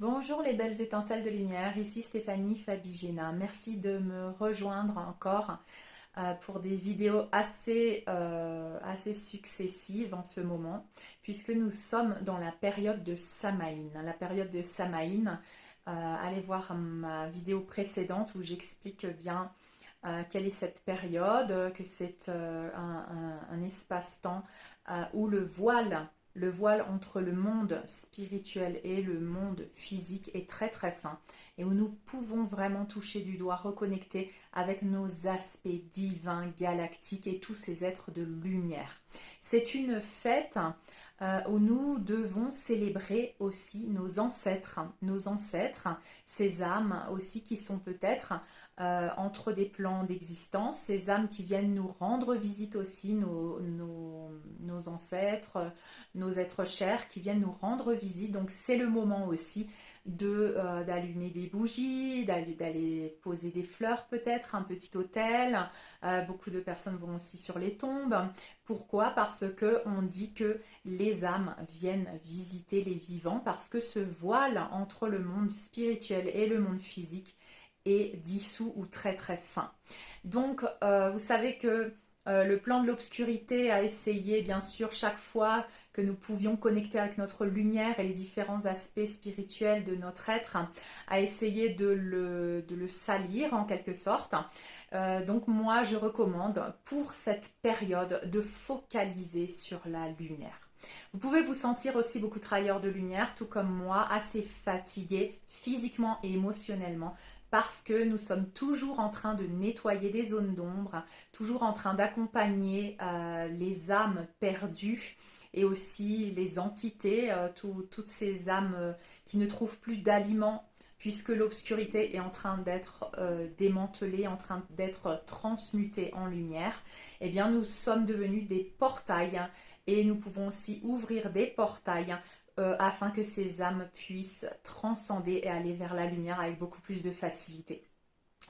Bonjour les belles étincelles de lumière, ici Stéphanie Fabigena. Merci de me rejoindre encore pour des vidéos assez successives en ce moment, puisque nous sommes dans la période de Samaïn. La période de Samaïn, allez voir ma vidéo précédente où j'explique bien quelle est cette période, que c'est un espace-temps où le voile entre le monde spirituel et le monde physique est très très fin et où nous pouvons vraiment toucher du doigt, reconnecter avec nos aspects divins, galactiques et tous ces êtres de lumière. C'est une fête où nous devons célébrer aussi nos ancêtres, ces âmes aussi qui sont peut-être entre des plans d'existence, ces âmes qui viennent nous rendre visite aussi, nos ancêtres, nos êtres chers qui viennent nous rendre visite. Donc c'est le moment aussi d'allumer des bougies, d'aller poser des fleurs peut-être, un petit autel. Beaucoup de personnes vont aussi sur les tombes. Pourquoi? Parce que on dit que les âmes viennent visiter les vivants, parce que ce voile entre le monde spirituel et le monde physique est dissous ou très très fin. Donc vous savez que le plan de l'obscurité a essayé bien sûr chaque fois que nous pouvions connecter avec notre lumière et les différents aspects spirituels de notre être, a essayé de le salir en quelque sorte. Donc moi je recommande pour cette période de focaliser sur la lumière. Vous pouvez vous sentir aussi beaucoup travailleur de lumière, tout comme moi, assez fatigué physiquement et émotionnellement parce que nous sommes toujours en train de nettoyer des zones d'ombre, toujours en train d'accompagner les âmes perdues et aussi les entités, toutes ces âmes qui ne trouvent plus d'aliments puisque l'obscurité est en train d'être démantelée, en train d'être transmutée en lumière. Eh bien, nous sommes devenus des portails et nous pouvons aussi ouvrir des portails afin que ces âmes puissent transcender et aller vers la lumière avec beaucoup plus de facilité.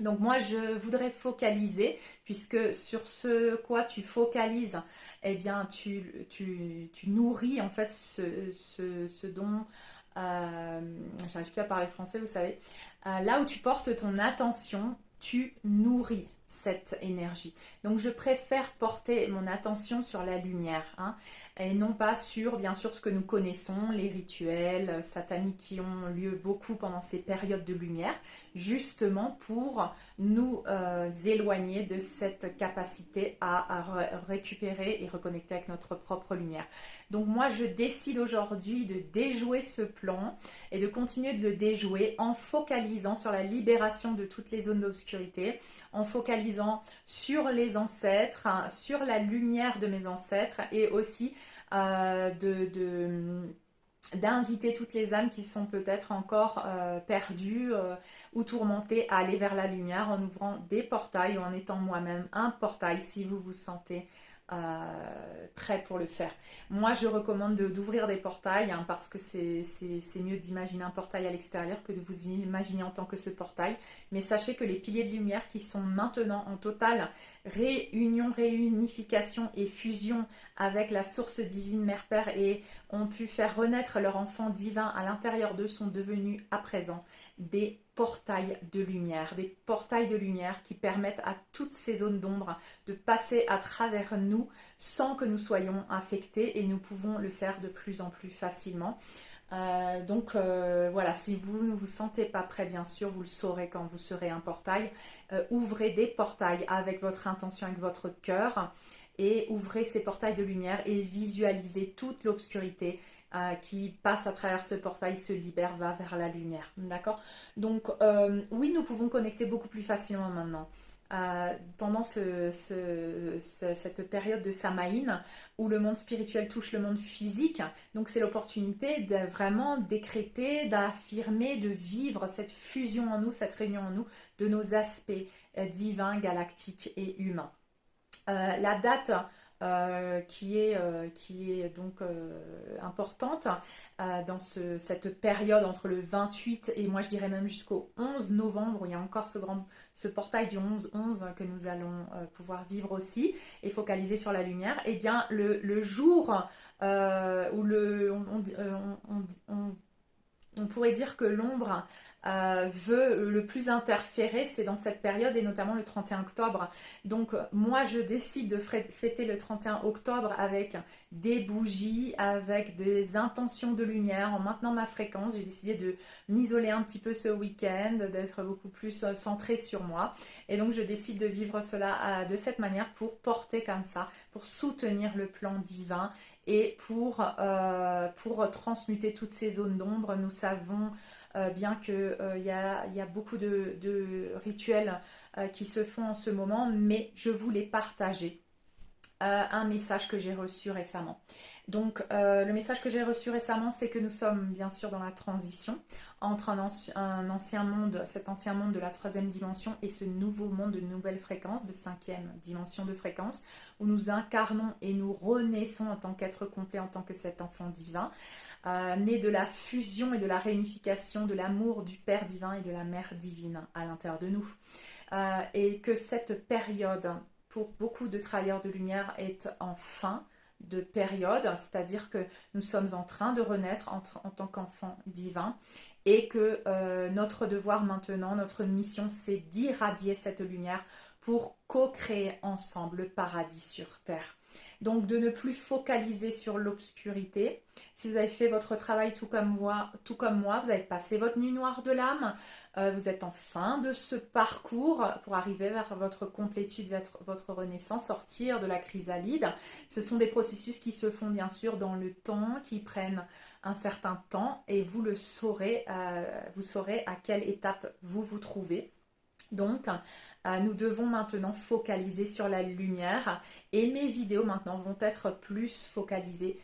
Donc moi je voudrais focaliser, puisque sur ce quoi tu focalises, eh bien tu nourris en fait ce dont, j'arrive plus à parler français vous savez, là où tu portes ton attention, tu nourris cette énergie. Donc je préfère porter mon attention sur la lumière, hein, et non pas sur bien sûr ce que nous connaissons, les rituels sataniques qui ont lieu beaucoup pendant ces périodes de lumière, justement pour nous éloigner de cette capacité à récupérer et reconnecter avec notre propre lumière. Donc moi je décide aujourd'hui de déjouer ce plan et de continuer de le déjouer en focalisant sur la libération de toutes les zones d'obscurité, en focalisant sur les ancêtres, hein, sur la lumière de mes ancêtres et aussi d'inviter toutes les âmes qui sont peut-être encore perdues ou tourmentées à aller vers la lumière en ouvrant des portails ou en étant moi-même un portail si vous vous sentez prêt pour le faire. Moi, je recommande d'ouvrir des portails hein, parce que c'est mieux d'imaginer un portail à l'extérieur que de vous imaginer en tant que ce portail. Mais sachez que les piliers de lumière qui sont maintenant en totale réunion, réunification et fusion avec la source divine Mère Père et ont pu faire renaître leur enfant divin à l'intérieur d'eux sont devenus à présent des portails de lumière qui permettent à toutes ces zones d'ombre de passer à travers nous sans que nous soyons infectés et nous pouvons le faire de plus en plus facilement. Voilà, si vous ne vous sentez pas prêt, bien sûr, vous le saurez quand vous serez un portail. Ouvrez des portails avec votre intention, avec votre cœur et ouvrez ces portails de lumière et visualisez toute l'obscurité qui passe à travers ce portail, se libère, va vers la lumière. D'accord? Donc, oui, nous pouvons connecter beaucoup plus facilement maintenant. Pendant cette période de Samaïn où le monde spirituel touche le monde physique, donc c'est l'opportunité de vraiment décréter, d'affirmer, de vivre cette fusion en nous, cette réunion en nous de nos aspects divins, galactiques et humains. La date qui est donc importante dans cette période entre le 28 et moi je dirais même jusqu'au 11 novembre, où il y a encore ce portail du 11-11 que nous allons pouvoir vivre aussi et focaliser sur la lumière. Et bien le jour où On pourrait dire que l'ombre veut le plus interférer, c'est dans cette période et notamment le 31 octobre. Donc moi je décide de fêter le 31 octobre avec des bougies, avec des intentions de lumière, en maintenant ma fréquence. J'ai décidé de m'isoler un petit peu ce week-end, d'être beaucoup plus centrée sur moi. Et donc je décide de vivre cela de cette manière pour porter comme ça, pour soutenir le plan divin et pour transmuter toutes ces zones d'ombre. Nous savons bien qu'il y a beaucoup de rituels qui se font en ce moment, mais je voulais partager un message que j'ai reçu récemment. Donc le message que j'ai reçu récemment, c'est que nous sommes bien sûr dans la transition entre un ancien monde, cet ancien monde de la troisième dimension et ce nouveau monde de nouvelle fréquence, de cinquième dimension de fréquence, où nous incarnons et nous renaissons en tant qu'être complet, en tant que cet enfant divin, né de la fusion et de la réunification de l'amour du Père divin et de la Mère divine à l'intérieur de nous. Et que cette période, pour beaucoup de travailleurs de lumière, est en fin de période, c'est-à-dire que nous sommes en train de renaître en tant qu'enfants divins et que notre devoir maintenant, notre mission, c'est d'irradier cette lumière pour co-créer ensemble le paradis sur Terre. Donc de ne plus focaliser sur l'obscurité. Si vous avez fait votre travail tout comme moi, vous avez passé votre nuit noire de l'âme, vous êtes en fin de ce parcours pour arriver vers votre complétude, vers votre renaissance, sortir de la chrysalide. Ce sont des processus qui se font bien sûr dans le temps, qui prennent un certain temps et vous le saurez, vous saurez à quelle étape vous vous trouvez. Donc, nous devons maintenant focaliser sur la lumière et mes vidéos maintenant vont être plus focalisées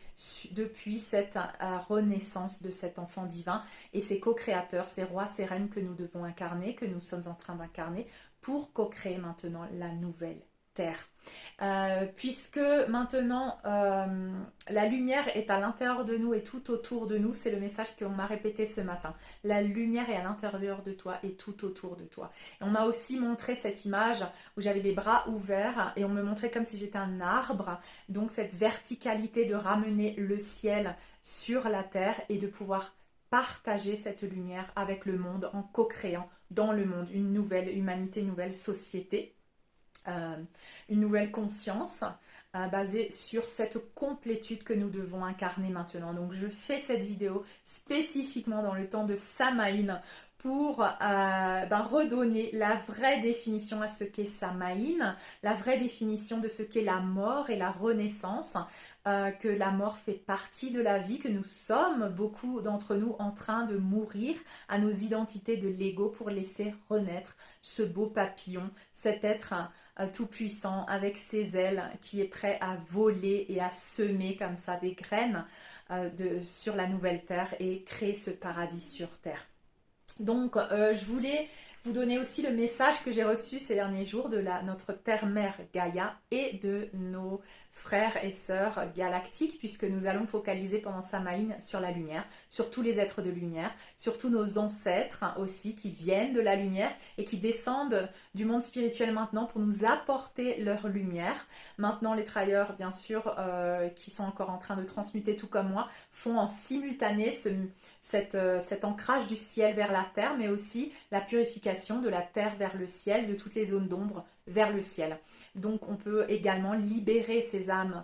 depuis cette renaissance de cet enfant divin et ces co-créateurs, ces rois, ces reines que nous devons incarner, que nous sommes en train d'incarner pour co-créer maintenant la nouvelle Terre. Puisque maintenant la lumière est à l'intérieur de nous et tout autour de nous, c'est le message qu'on m'a répété ce matin. La lumière est à l'intérieur de toi et tout autour de toi. Et on m'a aussi montré cette image où j'avais les bras ouverts et on me montrait comme si j'étais un arbre. Donc cette verticalité de ramener le ciel sur la terre et de pouvoir partager cette lumière avec le monde en co-créant dans le monde une nouvelle humanité, une nouvelle société. Une nouvelle conscience basée sur cette complétude que nous devons incarner maintenant. Donc je fais cette vidéo spécifiquement dans le temps de Samhain pour redonner la vraie définition à ce qu'est Samhain, la vraie définition de ce qu'est la mort et la renaissance, que la mort fait partie de la vie, que nous sommes, beaucoup d'entre nous, en train de mourir à nos identités de l'ego pour laisser renaître ce beau papillon, cet être tout puissant avec ses ailes qui est prêt à voler et à semer comme ça des graines sur la nouvelle terre et créer ce paradis sur terre. Donc je voulais vous donner aussi le message que j'ai reçu ces derniers jours de notre terre-mère Gaïa et de nos frères et sœurs galactiques, puisque nous allons focaliser pendant Samhain sur la lumière, sur tous les êtres de lumière, sur tous nos ancêtres aussi qui viennent de la lumière et qui descendent du monde spirituel maintenant pour nous apporter leur lumière. Maintenant les travailleurs bien sûr qui sont encore en train de transmuter tout comme moi font en simultané cet ancrage du ciel vers la terre, mais aussi la purification de la terre vers le ciel, de toutes les zones d'ombre vers le ciel. Donc on peut également libérer ces âmes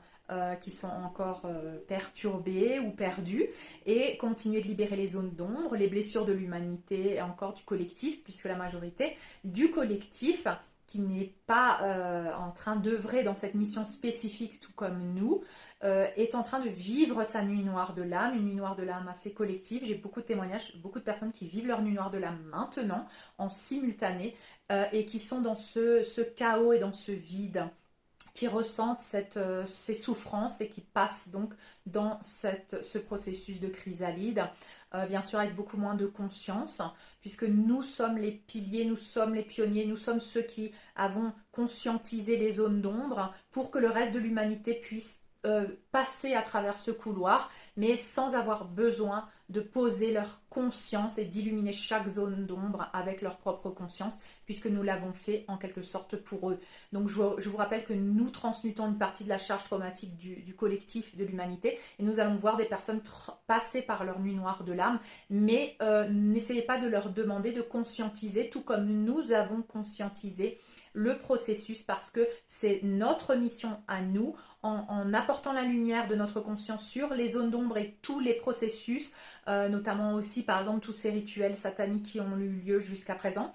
qui sont encore perturbées ou perdues et continuer de libérer les zones d'ombre, les blessures de l'humanité et encore du collectif, puisque la majorité du collectif qui n'est pas en train d'œuvrer dans cette mission spécifique tout comme nous, est en train de vivre sa nuit noire de l'âme, une nuit noire de l'âme assez collective. J'ai beaucoup de témoignages, beaucoup de personnes qui vivent leur nuit noire de l'âme maintenant, en simultané, et qui sont dans ce chaos et dans ce vide, qui ressentent ces souffrances et qui passent donc dans ce processus de chrysalide, bien sûr avec beaucoup moins de conscience, puisque nous sommes les piliers, nous sommes les pionniers, nous sommes ceux qui avons conscientisé les zones d'ombre pour que le reste de l'humanité puisse passer à travers ce couloir, mais sans avoir besoin de poser leur conscience et d'illuminer chaque zone d'ombre avec leur propre conscience, puisque nous l'avons fait en quelque sorte pour eux. Donc je vous rappelle que nous transmutons une partie de la charge traumatique du collectif de l'humanité, et nous allons voir des personnes passer par leur nuit noire de l'âme, mais n'essayez pas de leur demander de conscientiser, tout comme nous avons conscientisé le processus, parce que c'est notre mission à nous, en apportant la lumière de notre conscience sur les zones d'ombre et tous les processus, notamment aussi par exemple tous ces rituels sataniques qui ont eu lieu jusqu'à présent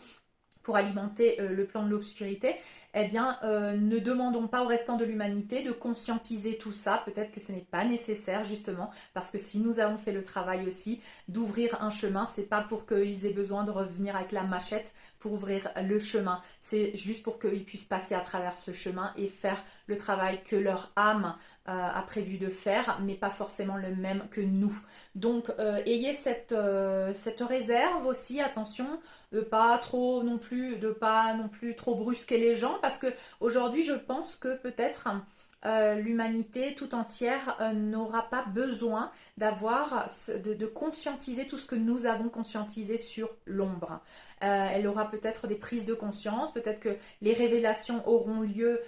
pour alimenter le plan de l'obscurité, eh bien, ne demandons pas au restant de l'humanité de conscientiser tout ça. Peut-être que ce n'est pas nécessaire, justement, parce que si nous avons fait le travail aussi d'ouvrir un chemin, c'est pas pour qu'ils aient besoin de revenir avec la machette pour ouvrir le chemin. C'est juste pour qu'ils puissent passer à travers ce chemin et faire le travail que leur âme a prévu de faire, mais pas forcément le même que nous. Donc, ayez cette réserve aussi, attention, de pas trop non plus trop brusquer les gens, parce que aujourd'hui je pense que peut-être l'humanité tout entière n'aura pas besoin de conscientiser tout ce que nous avons conscientisé sur l'ombre. Elle aura peut-être des prises de conscience, peut-être que les révélations auront lieu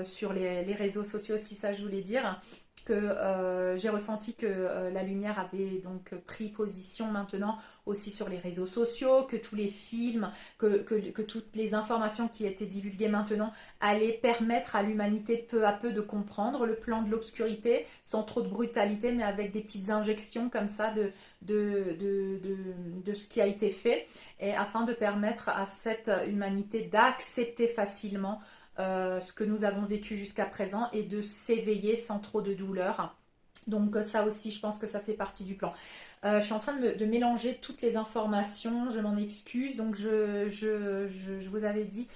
sur les réseaux sociaux, si ça je voulais dire, que j'ai ressenti que la lumière avait donc pris position maintenant aussi sur les réseaux sociaux, que tous les films, que toutes les informations qui étaient divulguées maintenant allaient permettre à l'humanité peu à peu de comprendre le plan de l'obscurité sans trop de brutalité, mais avec des petites injections comme ça de ce qui a été fait, et afin de permettre à cette humanité d'accepter facilement ce que nous avons vécu jusqu'à présent et de s'éveiller sans trop de douleur. Donc ça aussi, je pense que ça fait partie du plan. Je suis en train de mélanger toutes les informations, je m'en excuse. Donc je vous avais dit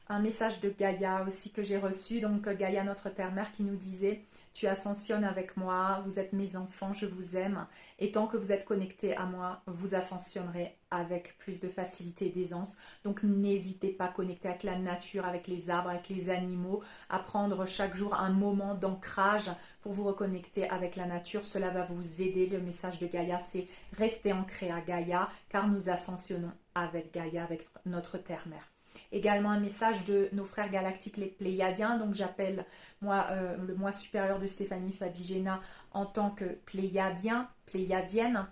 un message de Gaïa aussi que j'ai reçu. Donc Gaïa, notre Terre-Mère, qui nous disait: tu ascensionnes avec moi, vous êtes mes enfants, je vous aime. Et tant que vous êtes connectés à moi, vous ascensionnerez avec plus de facilité et d'aisance. Donc n'hésitez pas à connecter avec la nature, avec les arbres, avec les animaux, à prendre chaque jour un moment d'ancrage pour vous reconnecter avec la nature. Cela va vous aider. Le message de Gaïa, c'est rester ancré à Gaïa, car nous ascensionnons avec Gaïa, avec notre Terre-Mère. Également un message de nos frères galactiques, les Pléiadiens. Donc j'appelle moi le moi supérieur de Stéphanie Fabigena en tant que Pléiadien, Pléiadienne.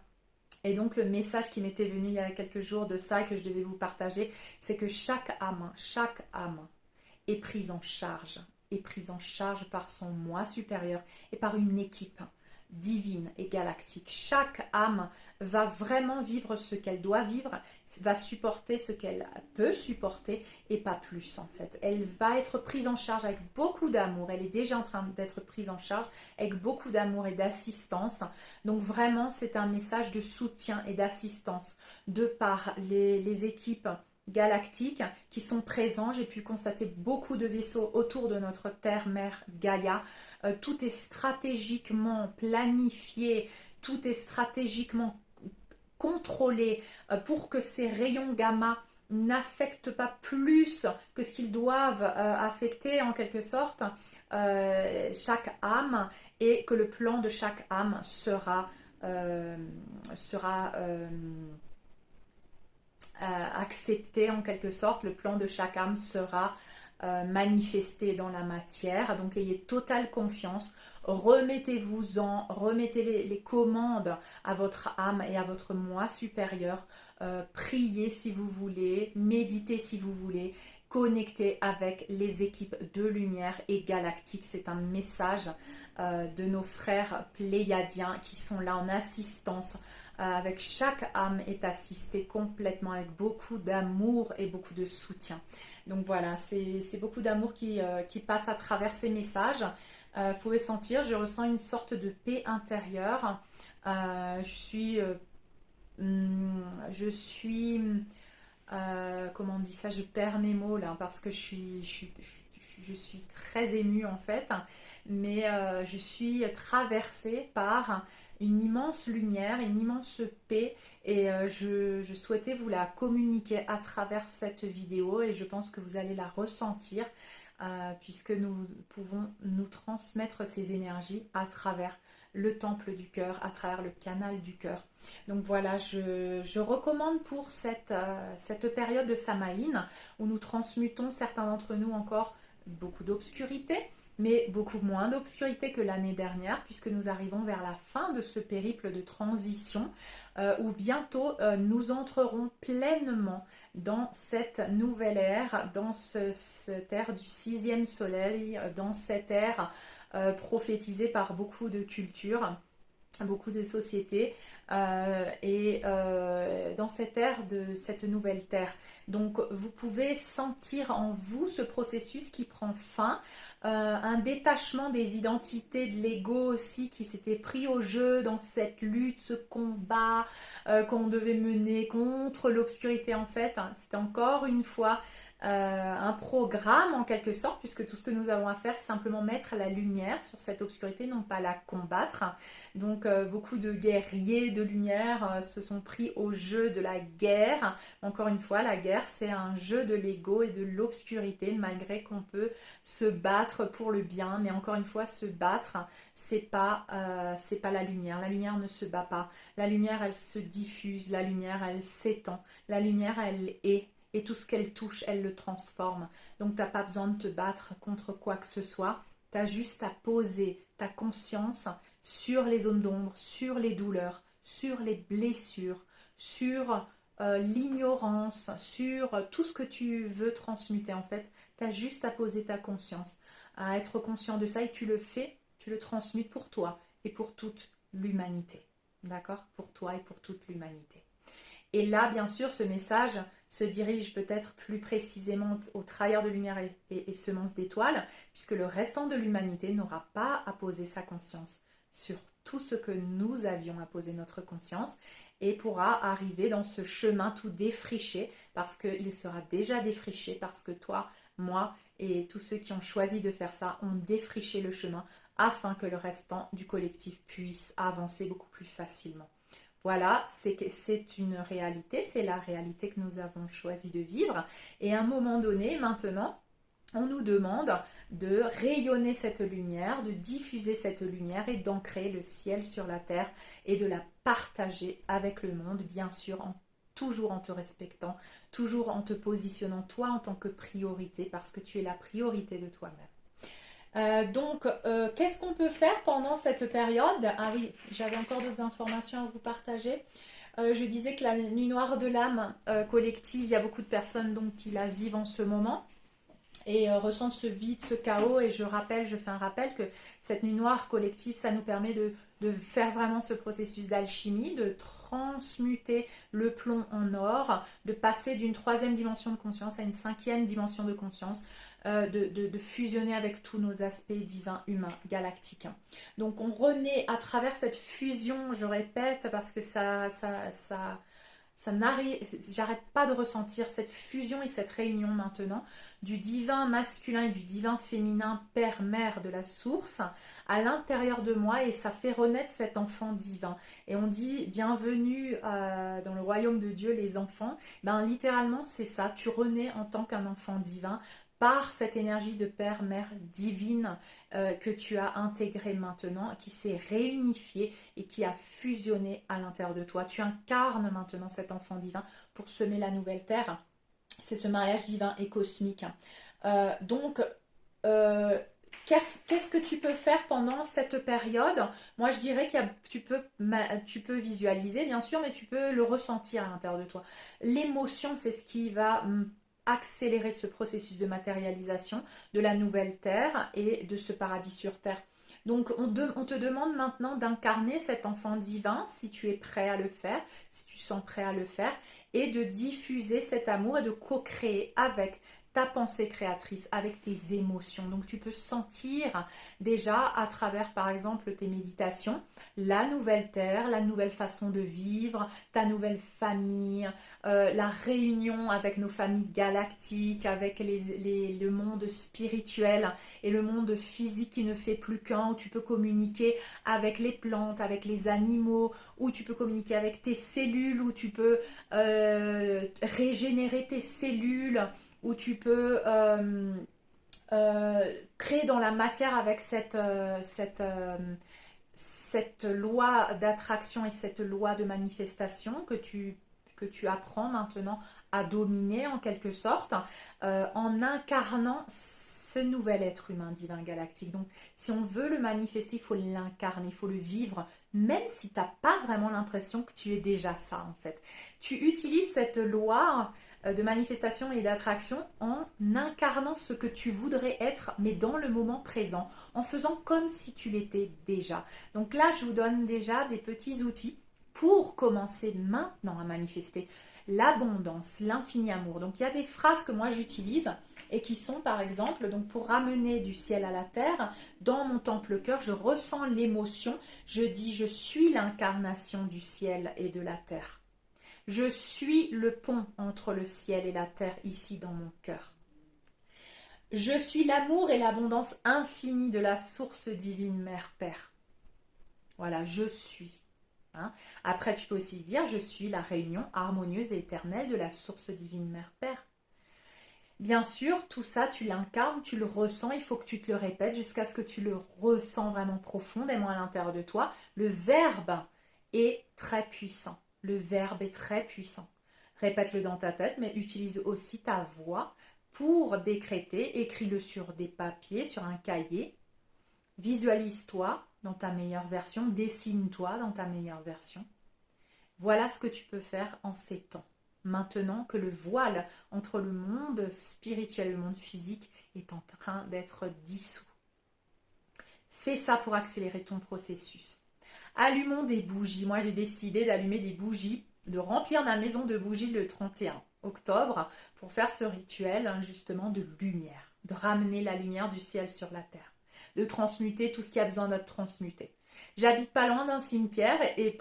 Et donc le message qui m'était venu il y a quelques jours de ça, et que je devais vous partager, c'est que chaque âme est prise en charge par son moi supérieur et par une équipe divine et galactique. Chaque âme va vraiment vivre ce qu'elle doit vivre, va supporter ce qu'elle peut supporter et pas plus en fait. Elle va être prise en charge avec beaucoup d'amour. Elle est déjà en train d'être prise en charge avec beaucoup d'amour et d'assistance. Donc vraiment, c'est un message de soutien et d'assistance de par les équipes galactiques qui sont présents. J'ai pu constater beaucoup de vaisseaux autour de notre Terre-Mère Gaïa. Tout est stratégiquement planifié, tout est stratégiquement contrôlé pour que ces rayons gamma n'affectent pas plus que ce qu'ils doivent affecter en quelque sorte chaque âme, et que le plan de chaque âme sera accepté en quelque sorte. Le plan de chaque âme sera manifesté dans la matière. Donc ayez totale confiance, remettez-vous-en, remettez les commandes à votre âme et à votre moi supérieur. Priez si vous voulez, méditez si vous voulez, connectez avec les équipes de lumière et galactique. C'est un message de nos frères pléiadiens qui sont là en assistance. Avec chaque âme est assistée complètement avec beaucoup d'amour et beaucoup de soutien. Donc voilà, c'est beaucoup d'amour qui passe à travers ces messages. Vous pouvez sentir, je ressens une sorte de paix intérieure. Comment on dit ça, je perds mes mots là parce que je suis très émue en fait, mais je suis traversée par une immense lumière, une immense paix, et je souhaitais vous la communiquer à travers cette vidéo, et je pense que vous allez la ressentir puisque nous pouvons nous transmettre ces énergies à travers le temple du cœur, à travers le canal du cœur. Donc voilà, je recommande pour cette période de Samhain où nous transmutons, certains d'entre nous encore, beaucoup d'obscurité, mais beaucoup moins d'obscurité que l'année dernière, puisque nous arrivons vers la fin de ce périple de transition, où bientôt nous entrerons pleinement dans cette nouvelle ère, dans cette ère du sixième soleil, dans cette ère prophétisée par beaucoup de cultures, beaucoup de sociétés, dans cette ère de cette nouvelle terre. Donc vous pouvez sentir en vous ce processus qui prend fin, un détachement des identités de l'ego aussi qui s'était pris au jeu dans cette lutte, ce combat qu'on devait mener contre l'obscurité en fait. C'était encore une fois un programme en quelque sorte, puisque tout ce que nous avons à faire, c'est simplement mettre la lumière sur cette obscurité, non pas la combattre. Donc beaucoup de guerriers de lumière se sont pris au jeu de la guerre. Encore une fois, la guerre, c'est un jeu de l'ego et de l'obscurité, malgré qu'on peut se battre pour le bien. Mais encore une fois, se battre, c'est pas la lumière. La lumière ne se bat pas. La lumière, elle se diffuse. La lumière, elle s'étend. La lumière, elle est. Et tout ce qu'elle touche, elle le transforme. Donc, tu n'as pas besoin de te battre contre quoi que ce soit. Tu as juste à poser ta conscience sur les zones d'ombre, sur les douleurs, sur les blessures, sur l'ignorance, sur tout ce que tu veux transmuter. En fait, tu as juste à poser ta conscience, à être conscient de ça et tu le fais, tu le transmutes pour toi et pour toute l'humanité. D'accord? Pour toi et pour toute l'humanité. Et là, bien sûr, ce message se dirige peut-être plus précisément aux travailleurs de lumière et semences d'étoiles, puisque le restant de l'humanité n'aura pas à poser sa conscience sur tout ce que nous avions à poser notre conscience et pourra arriver dans ce chemin tout défriché, parce qu'il sera déjà défriché, parce que toi, moi et tous ceux qui ont choisi de faire ça ont défriché le chemin afin que le restant du collectif puisse avancer beaucoup plus facilement. Voilà, c'est une réalité, c'est la réalité que nous avons choisi de vivre. Et à un moment donné, maintenant, on nous demande de rayonner cette lumière, de diffuser cette lumière et d'ancrer le ciel sur la terre et de la partager avec le monde, bien sûr, toujours en te respectant, toujours en te positionnant toi en tant que priorité, parce que tu es la priorité de toi-même. Donc, qu'est-ce qu'on peut faire pendant cette période? Ah oui, j'avais encore d'autres informations à vous partager. Je disais que la nuit noire de l'âme collective, il y a beaucoup de personnes donc, qui la vivent en ce moment et ressentent ce vide, ce chaos. Et je fais un rappel que cette nuit noire collective, ça nous permet de faire vraiment ce processus d'alchimie, de transmuter le plomb en or, de passer d'une 3e dimension de conscience à une 5e dimension de conscience, de fusionner avec tous nos aspects divins, humains, galactiques. Donc on renaît à travers cette fusion, je répète, parce que j'arrête pas de ressentir cette fusion et cette réunion maintenant du divin masculin et du divin féminin, père-mère de la source à l'intérieur de moi, et ça fait renaître cet enfant divin. Et on dit bienvenue dans le royaume de Dieu les enfants. Ben littéralement c'est ça, tu renais en tant qu'un enfant divin par cette énergie de père-mère divine que tu as intégrée maintenant, qui s'est réunifiée et qui a fusionné à l'intérieur de toi. Tu incarnes maintenant cet enfant divin pour semer la nouvelle terre. C'est ce mariage divin et cosmique. Donc, qu'est-ce que tu peux faire pendant cette période? Moi, je dirais que tu peux visualiser, bien sûr, mais tu peux le ressentir à l'intérieur de toi. L'émotion, c'est ce qui va accélérer ce processus de matérialisation de la nouvelle terre et de ce paradis sur terre. Donc on te demande maintenant d'incarner cet enfant divin si tu es prêt à le faire, si tu sens prêt à le faire, et de diffuser cet amour et de co-créer avec ta pensée créatrice, avec tes émotions. Donc tu peux sentir déjà à travers par exemple tes méditations la nouvelle terre, la nouvelle façon de vivre, ta nouvelle famille, la réunion avec nos familles galactiques, avec le monde spirituel et le monde physique qui ne fait plus qu'un, où tu peux communiquer avec les plantes, avec les animaux, où tu peux communiquer avec tes cellules, où tu peux régénérer tes cellules, où tu peux créer dans la matière avec cette loi d'attraction et cette loi de manifestation que tu apprends maintenant à dominer en quelque sorte en incarnant ce nouvel être humain divin galactique. Donc si on veut le manifester, il faut l'incarner, il faut le vivre, même si tu n'as pas vraiment l'impression que tu es déjà ça en fait. Tu utilises cette loi de manifestation et d'attraction en incarnant ce que tu voudrais être, mais dans le moment présent, en faisant comme si tu l'étais déjà. Donc là, je vous donne déjà des petits outils pour commencer maintenant à manifester l'abondance, l'infini amour. Donc il y a des phrases que moi j'utilise et qui sont par exemple, donc pour ramener du ciel à la terre, dans mon temple cœur, je ressens l'émotion, je dis je suis l'incarnation du ciel et de la terre. Je suis le pont entre le ciel et la terre ici dans mon cœur. Je suis l'amour et l'abondance infinie de la source divine Mère-Père. Voilà, je suis. Hein. Après, tu peux aussi dire, je suis la réunion harmonieuse et éternelle de la source divine Mère-Père. Bien sûr, tout ça, tu l'incarnes, tu le ressens, il faut que tu te le répètes jusqu'à ce que tu le ressens vraiment profondément à l'intérieur de toi. Le verbe est très puissant. Le verbe est très puissant. Répète-le dans ta tête, mais utilise aussi ta voix pour décréter. Écris-le sur des papiers, sur un cahier. Visualise-toi dans ta meilleure version. Dessine-toi dans ta meilleure version. Voilà ce que tu peux faire en ces temps. Maintenant que le voile entre le monde spirituel et le monde physique est en train d'être dissous. Fais ça pour accélérer ton processus. Allumons des bougies. Moi, j'ai décidé d'allumer des bougies, de remplir ma maison de bougies le 31 octobre pour faire ce rituel justement de lumière, de ramener la lumière du ciel sur la terre, de transmuter tout ce qui a besoin d'être transmuté. J'habite pas loin d'un cimetière et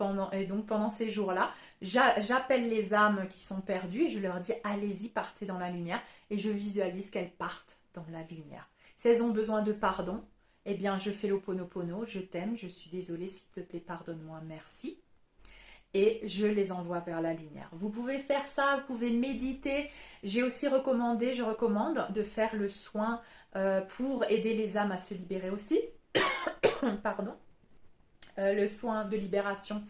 donc pendant ces jours-là, j'appelle les âmes qui sont perdues et je leur dis allez-y, partez dans la lumière et je visualise qu'elles partent dans la lumière. Si elles ont besoin de pardon, eh bien je fais l'Ho'oponopono, je t'aime, je suis désolée, s'il te plaît, pardonne-moi, merci. Et je les envoie vers la lumière. Vous pouvez faire ça, vous pouvez méditer. Je recommande de faire le soin pour aider les âmes à se libérer aussi. Pardon. Le soin de libération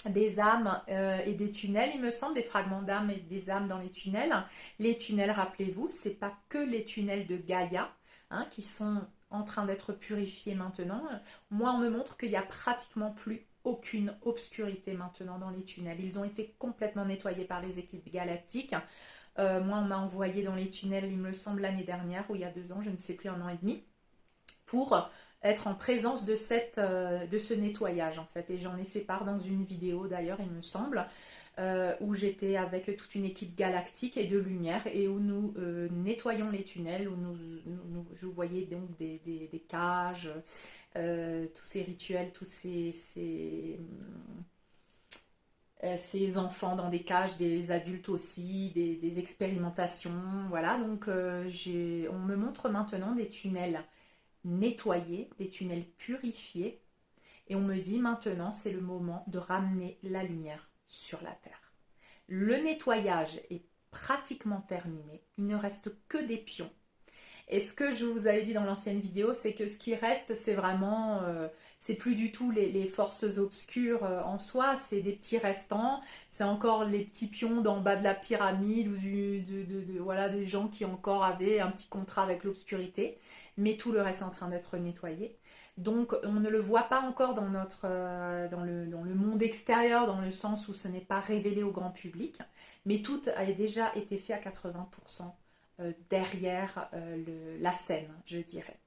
des âmes et des tunnels, il me semble, des fragments d'âmes et des âmes dans les tunnels. Les tunnels, rappelez-vous, c'est pas que les tunnels de Gaïa qui sont en train d'être purifiés maintenant. Moi, on me montre qu'il n'y a pratiquement plus aucune obscurité maintenant dans les tunnels. Ils ont été complètement nettoyés par les équipes galactiques. Moi, on m'a envoyé dans les tunnels, il me semble, l'année dernière, ou il y a 2 ans, je ne sais plus, 1 an et demi, pour être en présence de ce nettoyage en fait. Et j'en ai fait part dans une vidéo d'ailleurs, il me semble, où j'étais avec toute une équipe galactique et de lumière et où nous nettoyons les tunnels, où je voyais donc des cages, tous ces rituels, tous ces enfants dans des cages, des adultes aussi, des expérimentations, voilà. Donc on me montre maintenant des tunnels nettoyés, des tunnels purifiés, et on me dit maintenant c'est le moment de ramener la lumière sur la terre. Le nettoyage est pratiquement terminé, il ne reste que des pions. Et ce que je vous avais dit dans l'ancienne vidéo, c'est que ce qui reste, c'est vraiment, c'est plus du tout les forces obscures en soi, c'est des petits restants, c'est encore les petits pions d'en bas de la pyramide ou voilà, des gens qui encore avaient un petit contrat avec l'obscurité, mais tout le reste est en train d'être nettoyé. Donc on ne le voit pas encore dans dans le monde extérieur, dans le sens où ce n'est pas révélé au grand public, mais tout a déjà été fait à 80%. Derrière la scène, je dirais.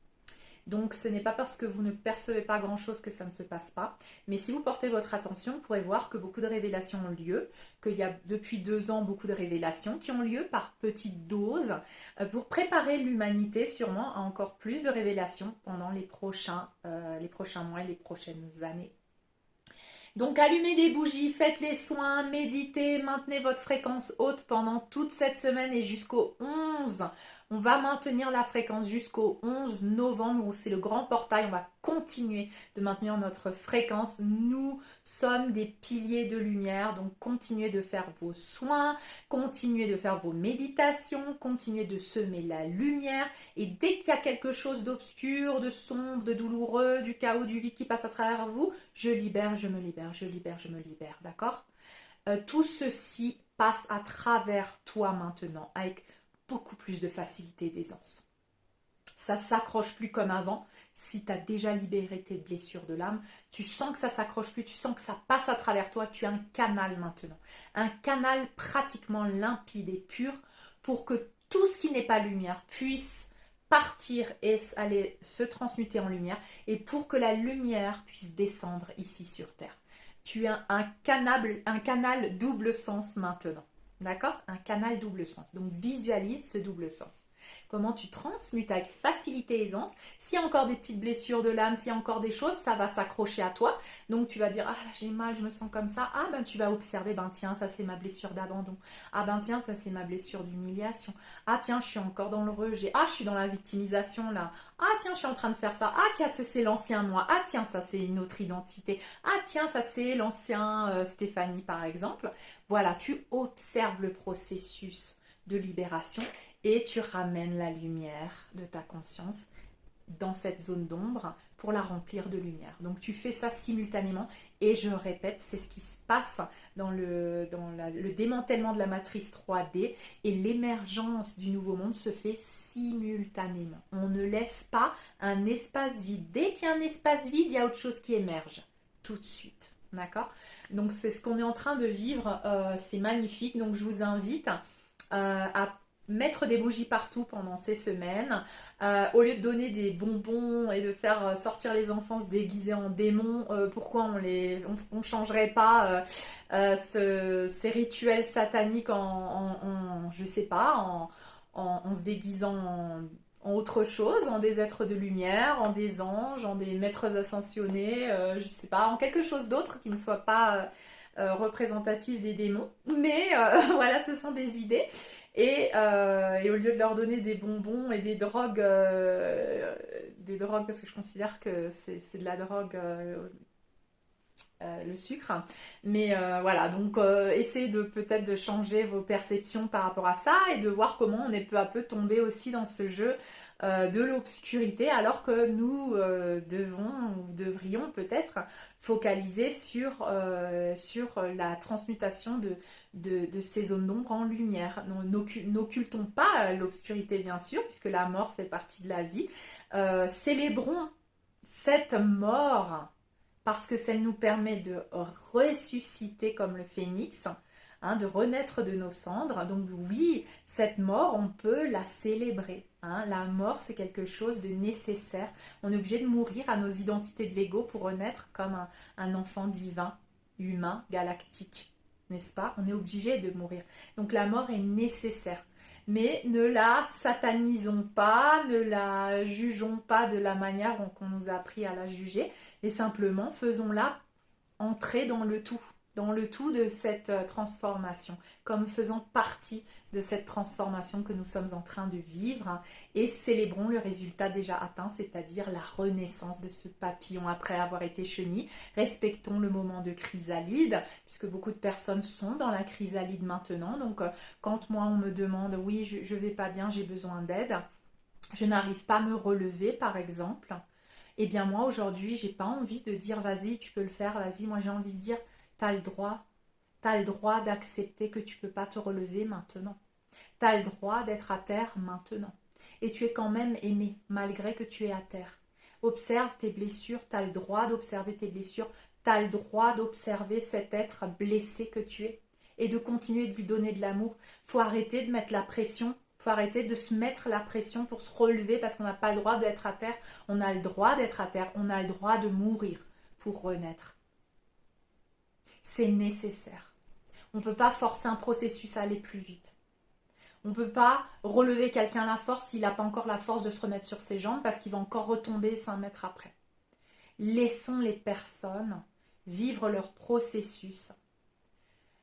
Donc ce n'est pas parce que vous ne percevez pas grand-chose que ça ne se passe pas, mais si vous portez votre attention, vous pourrez voir que beaucoup de révélations ont lieu, qu'il y a depuis 2 ans beaucoup de révélations qui ont lieu par petites doses pour préparer l'humanité sûrement à encore plus de révélations pendant les prochains mois et les prochaines années. Donc allumez des bougies, faites les soins, méditez, maintenez votre fréquence haute pendant toute cette semaine et jusqu'au 11 On va maintenir la fréquence jusqu'au 11 novembre où c'est le grand portail. On va continuer de maintenir notre fréquence. Nous sommes des piliers de lumière. Donc continuez de faire vos soins, continuez de faire vos méditations, continuez de semer la lumière. Et dès qu'il y a quelque chose d'obscur, de sombre, de douloureux, du chaos, du vide qui passe à travers vous, je libère, je me libère, je libère, je me libère. D'accord? Tout ceci passe à travers toi maintenant avec beaucoup plus de facilité et d'aisance. Ça s'accroche plus comme avant. Si tu as déjà libéré tes blessures de l'âme, tu sens que ça s'accroche plus, tu sens que ça passe à travers toi, tu as un canal maintenant. Un canal pratiquement limpide et pur pour que tout ce qui n'est pas lumière puisse partir et aller se transmuter en lumière et pour que la lumière puisse descendre ici sur Terre. Tu as un canal double sens maintenant. D'accord? Un canal double sens. Donc visualise ce double sens. Comment tu transmutes avec facilité et aisance. S'il y a encore des petites blessures de l'âme, s'il y a encore des choses, ça va s'accrocher à toi. Donc tu vas dire, ah là j'ai mal, je me sens comme ça. Ah ben tu vas observer, ben tiens, ça c'est ma blessure d'abandon. Ah ben tiens, ça c'est ma blessure d'humiliation. Ah tiens, je suis encore dans le rejet. Ah, je suis dans la victimisation là. Ah tiens, je suis en train de faire ça. Ah tiens, c'est l'ancien moi. Ah tiens, ça c'est une autre identité. Ah tiens, ça c'est l'ancien Stéphanie par exemple. Voilà, tu observes le processus de libération et tu ramènes la lumière de ta conscience dans cette zone d'ombre pour la remplir de lumière. Donc tu fais ça simultanément et je répète, c'est ce qui se passe dans le démantèlement de la matrice 3D et l'émergence du nouveau monde se fait simultanément. On ne laisse pas un espace vide. Dès qu'il y a un espace vide, il y a autre chose qui émerge tout de suite. D'accord? Donc c'est ce qu'on est en train de vivre, c'est magnifique. Donc je vous invite à mettre des bougies partout pendant ces semaines. Au lieu de donner des bonbons et de faire sortir les enfants se déguiser en démons, pourquoi on changerait pas ces rituels sataniques je sais pas, en se déguisant en autre chose, en des êtres de lumière, en des anges, en des maîtres ascensionnés, je sais pas, en quelque chose d'autre qui ne soit pas représentatif des démons. Mais voilà, ce sont des idées. Et au lieu de leur donner des bonbons et des drogues, parce que je considère que c'est de la drogue, le sucre. Mais voilà, donc essayez de peut-être de changer vos perceptions par rapport à ça et de voir comment on est peu à peu tombé aussi dans ce jeu de l'obscurité alors que nous devrions peut-être focaliser sur la transmutation de ces zones d'ombre en lumière. N'occultons pas l'obscurité bien sûr puisque la mort fait partie de la vie. Célébrons cette mort parce que ça nous permet de ressusciter comme le phénix, hein, de renaître de nos cendres. Donc oui, cette mort, on peut la célébrer. Hein. La mort, c'est quelque chose de nécessaire. On est obligé de mourir à nos identités de l'ego pour renaître comme un enfant divin, humain, galactique. N'est-ce pas? On est obligé de mourir. Donc la mort est nécessaire. Mais ne la satanisons pas, ne la jugeons pas de la manière qu'on nous a appris à la juger. Et simplement, faisons-la entrer dans le tout de cette transformation, comme faisant partie de cette transformation que nous sommes en train de vivre et célébrons le résultat déjà atteint, c'est-à-dire la renaissance de ce papillon après avoir été chenille. Respectons le moment de chrysalide, puisque beaucoup de personnes sont dans la chrysalide maintenant. Donc, quand moi on me demande, oui, je vais pas bien, j'ai besoin d'aide, je n'arrive pas à me relever, par exemple. Eh bien moi aujourd'hui j'ai pas envie de dire vas-y tu peux le faire, vas-y, moi j'ai envie de dire t'as le droit d'accepter que tu peux pas te relever maintenant, t'as le droit d'être à terre maintenant et tu es quand même aimé malgré que tu es à terre. Observe tes blessures, t'as le droit d'observer tes blessures, t'as le droit d'observer cet être blessé que tu es et de continuer de lui donner de l'amour. Faut arrêter de mettre la pression. Il faut arrêter de se mettre la pression pour se relever parce qu'on n'a pas le droit d'être à terre. On a le droit d'être à terre. On a le droit de mourir pour renaître. C'est nécessaire. On ne peut pas forcer un processus à aller plus vite. On ne peut pas relever quelqu'un à la force s'il n'a pas encore la force de se remettre sur ses jambes parce qu'il va encore retomber 5 mètres après. Laissons les personnes vivre leur processus.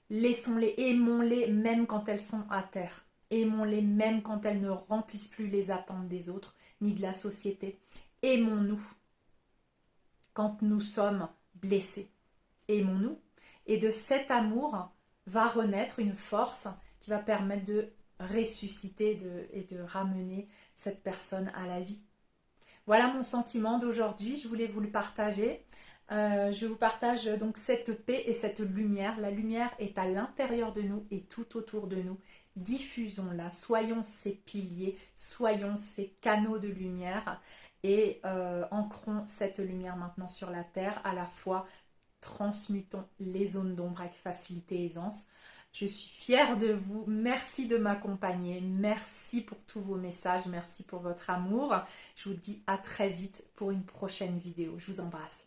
Laissons-les, aimons-les même quand elles sont à terre. Aimons-les même quand elles ne remplissent plus les attentes des autres ni de la société. Aimons-nous quand nous sommes blessés. Aimons-nous. Et de cet amour va renaître une force qui va permettre de ressusciter et de ramener cette personne à la vie. Voilà mon sentiment d'aujourd'hui, je voulais vous le partager. Je vous partage donc cette paix et cette lumière. La lumière est à l'intérieur de nous et tout autour de nous. Diffusons-la, soyons ces piliers, soyons ces canaux de lumière et ancrons cette lumière maintenant sur la terre. À la fois, transmutons les zones d'ombre avec facilité et aisance. Je suis fière de vous. Merci de m'accompagner. Merci pour tous vos messages. Merci pour votre amour. Je vous dis à très vite pour une prochaine vidéo. Je vous embrasse.